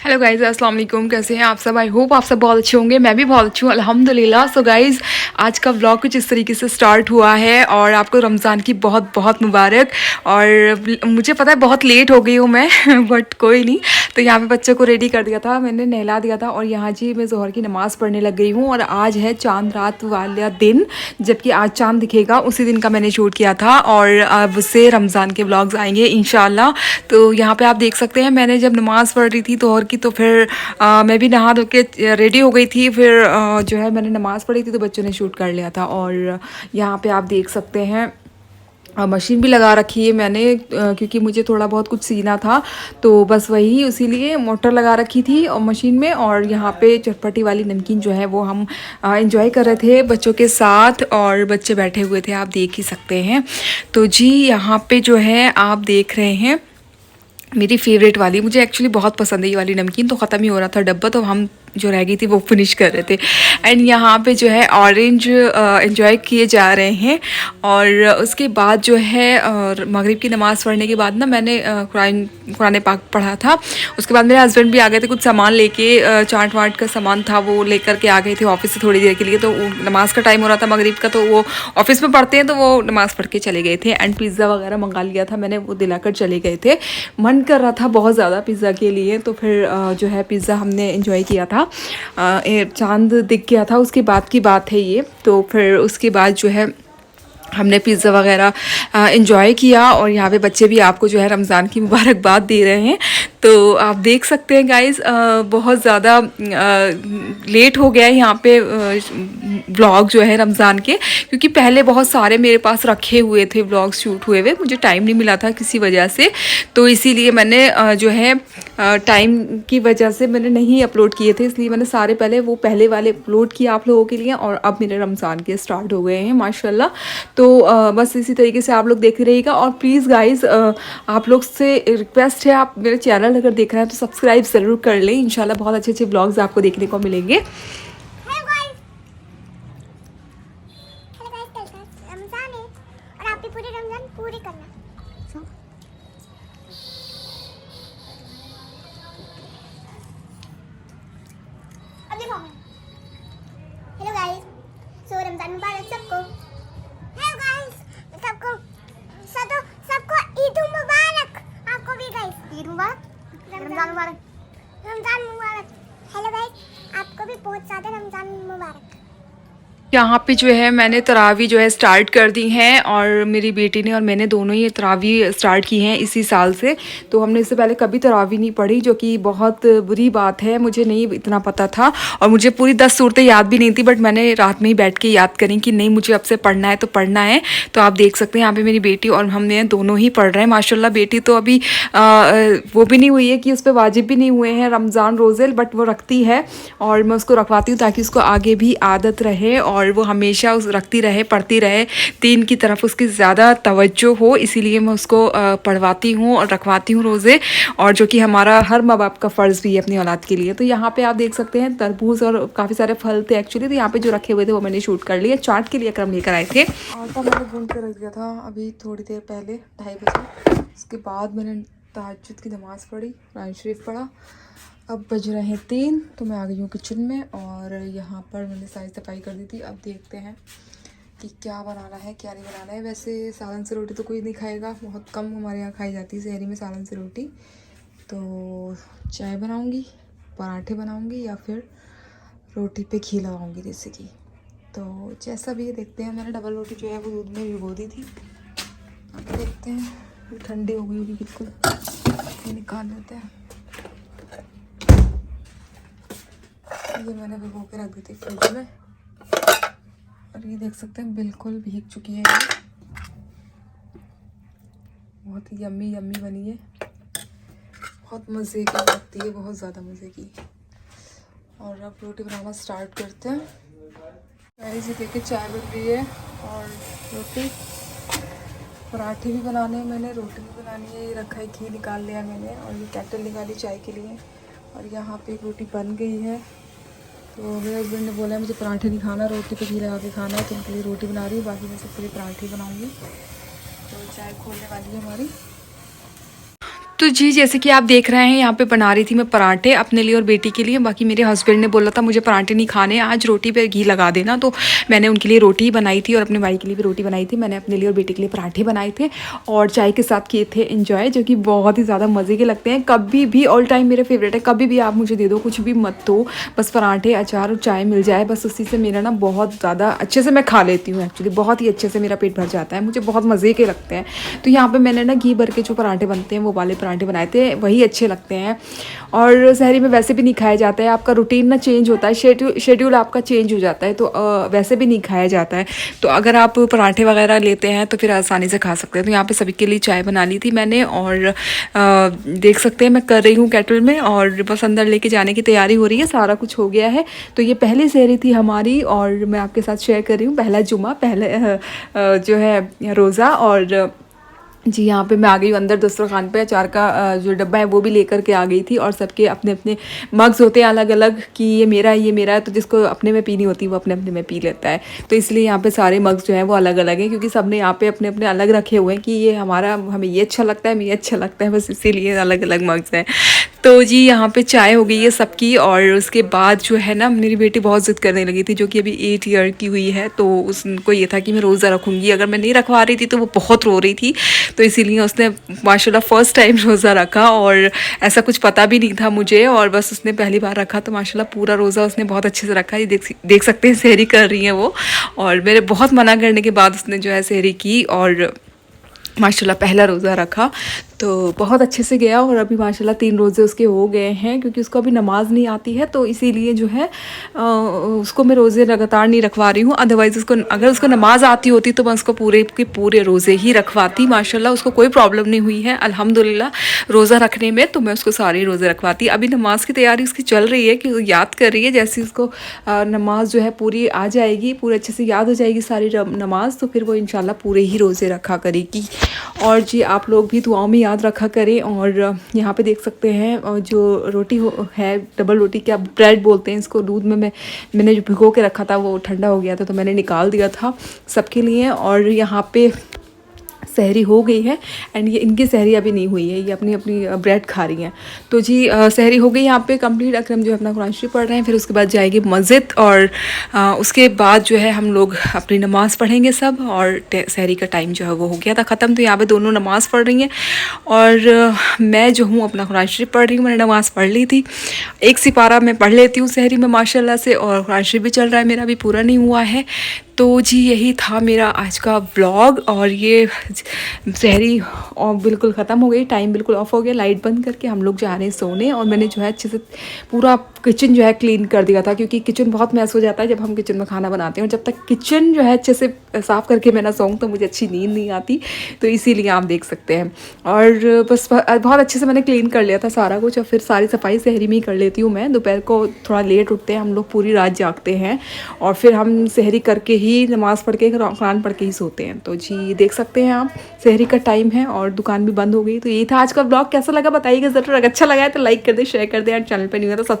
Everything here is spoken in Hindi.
हेलो गाइज़, अस्सलाम वालेकुम। कैसे हैं आप सब? आई होप आप सब बहुत अच्छे होंगे। मैं भी बहुत अच्छी हूँ अल्हम्दुलिल्लाह। सो गाइज़, आज का व्लॉग कुछ इस तरीके से स्टार्ट हुआ है और आपको रमज़ान की बहुत बहुत मुबारक। और मुझे पता है बहुत लेट हो गई हूँ मैं बट कोई नहीं। तो यहाँ पे बच्चों को रेडी कर दिया था, मैंने नहला दिया था और यहाँ जी मैं ज़ोहर की नमाज़ पढ़ने लग गई हूँ। और आज है चाँद रात वाला दिन, जबकि आज चाँद दिखेगा, उसी दिन का मैंने शूट किया था और अब से रमज़ान के व्लॉग्स आएंगे इंशाल्लाह। तो यहाँ पे आप देख सकते हैं, मैंने जब नमाज़ पढ़ रही थी तोहर की, तो फिर मैं भी नहा धो के रेडी हो गई थी। फिर जो है मैंने नमाज़ पढ़ी थी तो बच्चों ने शूट कर लिया था। और यहाँ पे आप देख सकते हैं मशीन भी लगा रखी है मैंने, क्योंकि मुझे थोड़ा बहुत कुछ सीना था, तो बस वही उसी लिए मोटर लगा रखी थी और मशीन में। और यहाँ पे चटपटी वाली नमकीन जो है वो हम इंजॉय कर रहे थे बच्चों के साथ, और बच्चे बैठे हुए थे, आप देख ही सकते हैं। तो जी यहाँ पे जो है आप देख रहे हैं मेरी फेवरेट वाली, मुझे एक्चुअली बहुत पसंद है ये वाली नमकीन। तो ख़त्म ही हो रहा था डब्बा, तो हम जो रह गई थी वो फिनिश कर रहे थे। एंड यहाँ पे जो है ऑरेंज एंजॉय किए जा रहे हैं। और उसके बाद जो है मगरिब की नमाज़ पढ़ने के बाद ना मैंने कुरान पाक पढ़ा था। उसके बाद मेरे हस्बैंड भी आ गए थे, कुछ सामान लेके, चाट वाट का सामान था वो लेकर के आ गए थे ऑफिस से थोड़ी देर के लिए। तो नमाज़ का टाइम हो रहा था मगरिब का, तो वो ऑफिस में पढ़ते हैं, तो वो नमाज़ पढ़ के चले गए थे। एंड पिज़्ज़ा वगैरह मंगा लिया था मैंने, वो दिलाकर चले गए थे। मन कर रहा था बहुत ज़्यादा पिज़्ज़ा के लिए, तो फिर जो है पिज़्ज़ा हमने इंजॉय किया था। चांद दिख गया था, उसके बाद की बात है ये। तो फिर उसके बाद जो है हमने पिज़्ज़ा वगैरह इंजॉय किया। और यहाँ पे बच्चे भी आपको जो है रमज़ान की मुबारकबाद दे रहे हैं। तो आप देख सकते हैं गाइज़, बहुत ज़्यादा लेट हो गया है यहाँ पे व्लॉग जो है रमज़ान के, क्योंकि पहले बहुत सारे मेरे पास रखे हुए थे व्लॉग शूट हुए हुए, मुझे टाइम नहीं मिला था किसी वजह से। तो इसीलिए मैंने जो है टाइम की वजह से मैंने नहीं अपलोड किए थे, इसलिए मैंने सारे वो पहले वाले अपलोड किए आप लोगों के लिए। और अब मेरे रमज़ान के स्टार्ट हो गए हैं माशाल्लाह। तो बस इसी तरीके से आप लोग देखते रहिएगा। और प्लीज़ गाइज़, आप लोग से रिक्वेस्ट है, आप मेरे चैनल अगर देख रहे हैं तो सब्सक्राइब ज़रूर कर लें। इंशाल्लाह बहुत अच्छे अच्छे ब्लॉग्स आपको देखने को मिलेंगे। हेलो गाइस, सो रमजान मुबारक सबको। हेलो गाइस, सबको सबको ईद मुबारक। आपको भी गाइस ईद मुबारक, रमजान मुबारक, रमजान मुबारक। हेलो गाइस, आपको भी बहुत ज़्यादा रमजान मुबारक। यहाँ पे जो है मैंने तरावी जो है स्टार्ट कर दी हैं, और मेरी बेटी ने और मैंने दोनों ही तरावी स्टार्ट की हैं इसी साल से। तो हमने इससे पहले कभी तरावी नहीं पढ़ी, जो कि बहुत बुरी बात है, मुझे नहीं इतना पता था। और मुझे पूरी 10 सूरतें याद भी नहीं थी, बट मैंने रात में ही बैठ के याद करी कि नहीं मुझे अब से पढ़ना है तो पढ़ना है। तो आप देख सकते हैं यहाँ पर मेरी बेटी और हमने दोनों ही पढ़ रहे हैं माशाल्लाह। बेटी तो अभी वो भी नहीं हुई है कि उस पर वाजिब भी नहीं हुए हैं रमज़ान रोज़े, बट वो रखती है और मैं उसको रखवाती हूँ ताकि उसको आगे भी आदत रहे और वो हमेशा उस रखती रहे, पढ़ती रहे, दीन की तरफ उसकी ज़्यादा तवज्जो हो। इसीलिए मैं उसको पढ़वाती हूँ और रखवाती हूँ रोज़े, और जो कि हमारा हर माँ बाप का फ़र्ज़ भी है अपनी औलाद के लिए। तो यहाँ पे आप देख सकते हैं तरबूज और काफ़ी सारे फल थे एक्चुअली, तो यहाँ पे जो रखे हुए थे वो मैंने शूट कर लिए। चाट के लिए अक्रम लेकर आए थे, आटा मैंने भून के रख दिया था अभी थोड़ी देर पहले 2:30 बजे। उसके बाद मैंने तहज्जुद की नमाज़ पढ़ी, कुरान शरीफ पढ़ा। अब बज रहे हैं 3, तो मैं आ गई हूँ किचन में और यहाँ पर मैंने सारी सफाई कर दी थी। अब देखते हैं कि क्या बनाना है क्या नहीं बनाना है। वैसे सालन से रोटी तो कोई नहीं खाएगा, बहुत कम हमारे यहाँ खाई जाती है सहरी में सालन से रोटी। तो चाय बनाऊँगी, पराठे बनाऊँगी, या फिर रोटी पे घी लगाऊँगी जैसे कि। तो जैसा भी देखते हैं। मैंने डबल रोटी जो है वो दूध में भिगो दी थी, अब देखते हैं। ठंडी हो गई होगी बिल्कुल, ये निकाल लेते हैं। ये मैंने भिगो के रख दी थी फ्रिज में, और ये देख सकते हैं बिल्कुल भीग चुकी है ये। बहुत ही यम्मी यम्मी बनी है, बहुत मज़े की लगती है, बहुत ज़्यादा मज़े की। और अब रोटी बनाना स्टार्ट करते हैं। पहले से देखिए चाय बन रही है और रोटी, पराठे भी बनाने हैं मैंने, रोटी भी बनानी है। ये रखा है, घी निकाल लिया मैंने, और ये केटल निकाली चाय के लिए। और यहाँ पे एक रोटी बन गई है। तो मेरे हस्बैंड ने बोला है मुझे पराठे नहीं खाना, रोटी पे घी लगा के खाना है, तो उनके लिए रोटी बना रही हूँ, बाकी मैं सबके लिए पराठे बनाऊँगी। तो चाय खोलने वाली है हमारी। तो जी जैसे कि आप देख रहे हैं यहाँ पे बना रही थी मैं पराठे अपने लिए और बेटी के लिए। बाकी मेरे हस्बैंड ने बोला था मुझे पराठे नहीं खाने, आज रोटी पे घी लगा देना, तो मैंने उनके लिए रोटी बनाई थी और अपने भाई के लिए भी रोटी बनाई थी। मैंने अपने लिए और बेटी के लिए पराठे बनाए थे और चाय के साथ किए थे एंजॉय, जो कि बहुत ही ज़्यादा मज़े के लगते हैं। कभी भी ऑल टाइम मेरे फेवरेट है, कभी भी आप मुझे दे दो, कुछ भी मत दो, बस पराठे अचार और चाय मिल जाए, बस उसी से मेरा ना बहुत ज़्यादा अच्छे से मैं खा लेती हूँ। एक्चुअली बहुत ही अच्छे से मेरा पेट भर जाता है, मुझे बहुत मज़े के लगते हैं। तो यहाँ पर मैंने ना घी भर के जो पराठे बनते हैं वो वाले पराठे बनाए थे, वही अच्छे लगते हैं। और शहरी में वैसे भी नहीं खाया जाता है, आपका रूटीन ना चेंज होता है, शेड्यूल आपका चेंज हो जाता है, तो वैसे भी नहीं खाया जाता है। तो अगर आप पराठे वगैरह लेते हैं तो फिर आसानी से खा सकते हैं। तो यहाँ पे सभी के लिए चाय बना ली थी मैंने और देख सकते हैं मैं कर रही हूँ केटल में और बस अंदर लेके जाने की तैयारी हो रही है, सारा कुछ हो गया है। तो ये पहली शहरी थी हमारी और मैं आपके साथ शेयर कर रही हूँ, पहला जुमा, पहले जो है रोज़ा। और जी यहाँ पे मैं आ गई हूँ अंदर दस्तरखान पे, अचार का जो डब्बा है वो भी लेकर के आ गई थी और सबके अपने अपने मग्स होते हैं अलग अलग कि ये मेरा है ये मेरा है, तो जिसको अपने में पीनी होती है वो अपने अपने में पी लेता है। तो इसलिए यहाँ पे सारे मग्स जो हैं वो अलग अलग हैं, क्योंकि सबने यहाँ पे अपने अपने अलग रखे हुए हैं कि ये हमारा, हमें ये अच्छा लगता है, हमें ये अच्छा लगता है, बस इसीलिए अलग अलग मग्स हैं। तो जी यहाँ पे चाय हो गई है सबकी और उसके बाद जो है ना मेरी बेटी बहुत ज़िद करने लगी थी, जो कि अभी 8 ईयर की हुई है। तो उसको ये था कि मैं रोज़ा रखूँगी, अगर मैं नहीं रखवा रही थी तो वो बहुत रो रही थी। तो इसीलिए उसने माशाल्लाह फ़र्स्ट टाइम रोज़ा रखा और ऐसा कुछ पता भी नहीं था मुझे, और बस उसने पहली बार रखा तो माशाल्लाह पूरा रोज़ा उसने बहुत अच्छे से रखा। ये देख सकते हैं सहरी कर रही हैं वो, और मेरे बहुत मना करने के बाद उसने जो है सहरी की और माशाल्लाह पहला रोज़ा रखा तो बहुत अच्छे से गया। और अभी माशाल्लाह 3 रोज़े उसके हो गए हैं, क्योंकि उसको अभी नमाज़ नहीं आती है, तो इसीलिए जो है उसको मैं रोज़े लगातार नहीं रखवा रही हूँ। अदरवाइज़ उसको अगर उसको नमाज़ आती होती तो मैं उसको पूरे के पूरे रोज़े ही रखवाती। माशाल्लाह उसको कोई प्रॉब्लम नहीं हुई है अल्हम्दुलिल्लाह रोज़ा रखने में, तो मैं उसको सारे रोज़े रखवाती। अभी नमाज़ की तैयारी उसकी चल रही है कि वो याद कर रही है, जैसे उसको नमाज़ जो है पूरी आ जाएगी, पूरे अच्छे से याद हो जाएगी सारी नमाज़, तो फिर वो इंशाल्लाह पूरे ही रोज़े रखा करेगी। और जी आप लोग भी दुआओं में याद रखा करें। और यहाँ पे देख सकते हैं और जो रोटी है डबल रोटी, क्या ब्रेड बोलते हैं इसको, दूध में मैंने जो भिगो के रखा था वो ठंडा हो गया था तो मैंने निकाल दिया था सबके लिए। और यहाँ पे सहरी हो गई है एंड ये इनकी सहरी अभी नहीं हुई है, ये अपनी अपनी ब्रेड खा रही हैं। तो जी सहरी हो गई यहाँ पे कंप्लीट। अकरम जो है अपना कुरान शरीफ पढ़ रहे हैं, फिर उसके बाद जाएगी मस्जिद और उसके बाद जो है हम लोग अपनी नमाज़ पढ़ेंगे सब। और सहरी का टाइम जो है वो हो गया था ख़त्म। तो यहाँ पे दोनों नमाज़ पढ़ रही हैं और मैं जो हूँ अपना कुरान शरीफ पढ़ रही हूँ। मैंने नमाज़ पढ़ ली थी, एक सिपारा मैं पढ़ लेती हूँ सहरी में माशाल्लाह से, और कुरान शरीफ भी चल रहा है मेरा, अभी पूरा नहीं हुआ है। तो जी यही था मेरा आज का व्लॉग। और ये सहरी और बिल्कुल ख़त्म हो गई, टाइम बिल्कुल ऑफ हो गया, लाइट बंद करके हम लोग जा रहे हैं सोने। और मैंने जो है अच्छे से पूरा किचन जो है क्लीन कर दिया था, क्योंकि किचन बहुत मैस हो जाता है जब हम किचन में खाना बनाते हैं, और जब तक किचन जो है अच्छे से साफ़ करके मैं ना सोऊं तो मुझे अच्छी नींद नहीं आती। तो इसीलिए आप देख सकते हैं। और बस बहुत अच्छे से मैंने क्लीन कर लिया था सारा कुछ, और फिर सारी सफाई सहरी में ही कर लेती हूँ मैं। दोपहर को थोड़ा लेट उठते हैं हम लोग, पूरी रात जागते हैं और फिर हम सहरी करके ही नमाज़ पढ़ के कुरान पढ़ के ही सोते हैं। तो जी देख सकते हैं आप, सहरी का टाइम है और दुकान भी बंद हो गई। तो यही था आज का ब्लॉग, कैसा लगा बताइएगा ज़रूर। अगर अच्छा लगा है तो लाइक कर दे, शेयर कर दे, और चैनल पर नहीं हुआ तो